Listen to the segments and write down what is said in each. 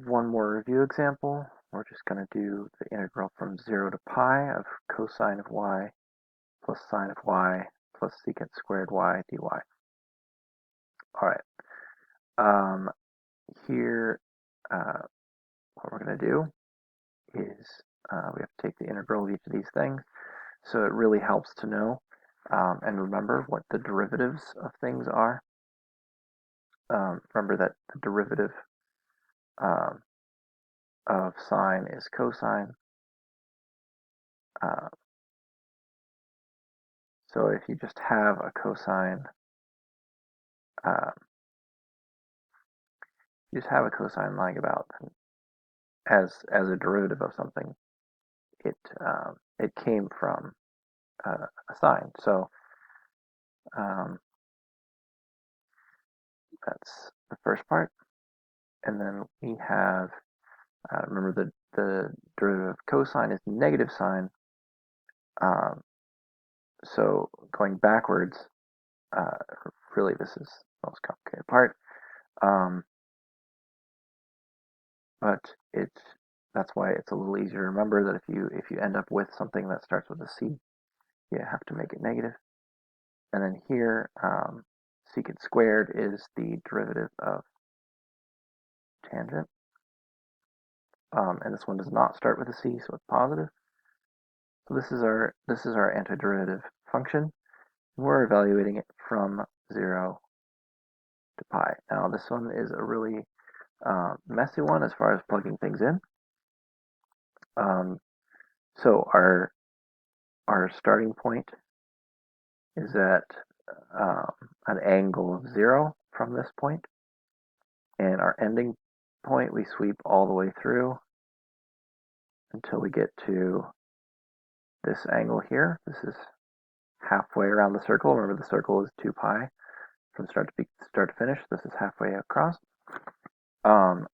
One more review example. We're just going to do the integral from 0 to pi of cosine of y plus sine of y plus secant squared y dy. All right. Here, what we're going to do is we have to take the integral of each of these things. So it really helps to know and remember what the derivatives of things are. Remember that the derivative um, of sine is cosine. So if you just have a cosine, uh, you just have a cosine lying about as a derivative of something, it came from a sine. So that's the first part. And then we have, remember the derivative of cosine is negative sine. So going backwards, really this is the most complicated part. But that's why it's a little easier to remember that if you end up with something that starts with a c, you have to make it negative. And then here, secant squared is the derivative of tangent. And this one does not start with a c, so it's positive. So this is our antiderivative function. We're evaluating it from 0 to pi. Now this one is a really messy one as far as plugging things in. So our starting point is at an angle of 0 from this point, and our ending point we sweep all the way through until we get to this angle here. This is halfway around the circle. Remember, the circle is 2 pi from start to finish. This is halfway across.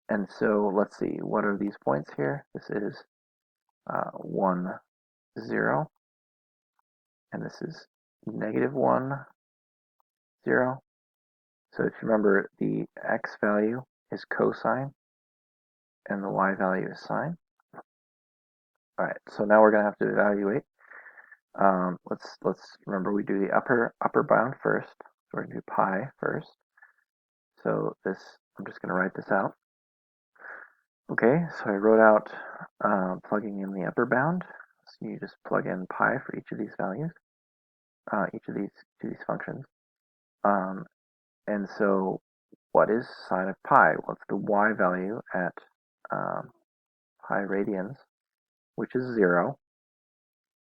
And so let's see, what are these points here? This is 1, 0, and this is -1, 0. So if you remember, the x value is cosine and the y value is sine. All right, so now we're going to have to evaluate. Let's remember we do the upper bound first. So we're going to do pi first. So this, I'm just going to write this out. Okay, so I wrote out plugging in the upper bound. So you just plug in pi for each of these values, each of these functions. And so what is sine of pi? Well, it's the y value at pi radians, which is 0.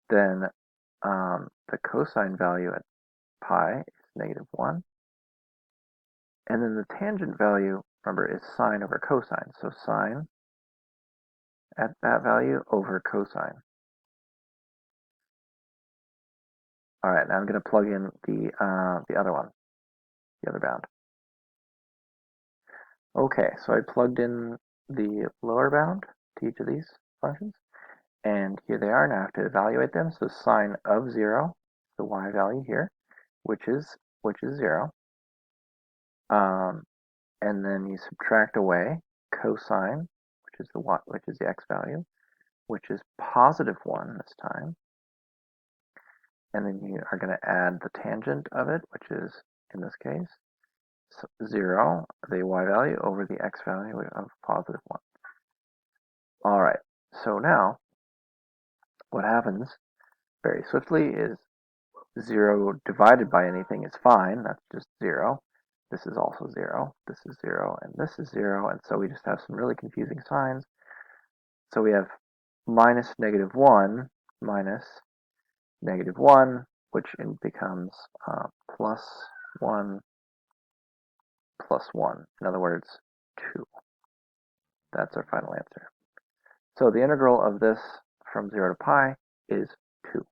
Then the cosine value at pi is -1. And then the tangent value, remember, is sine over cosine. So sine at that value over cosine. All right, now I'm going to plug in the other one, the other bound. Okay, so I plugged in the lower bound to each of these functions, and here they are. Now I have to evaluate them. So sine of 0, the y value here, which is 0. And then you subtract away cosine, which is the x value, which is +1 this time. And then you are going to add the tangent of it, which is, in this case, 0, the y value, over the x value of +1. All right, so now what happens very swiftly is 0 divided by anything is fine. That's just 0. This is also 0. This is 0, and this is 0. And so we just have some really confusing signs. So we have minus -1 minus -1, which becomes +1 +1. In other words, 2. That's our final answer. So the integral of this from 0 to pi is 2.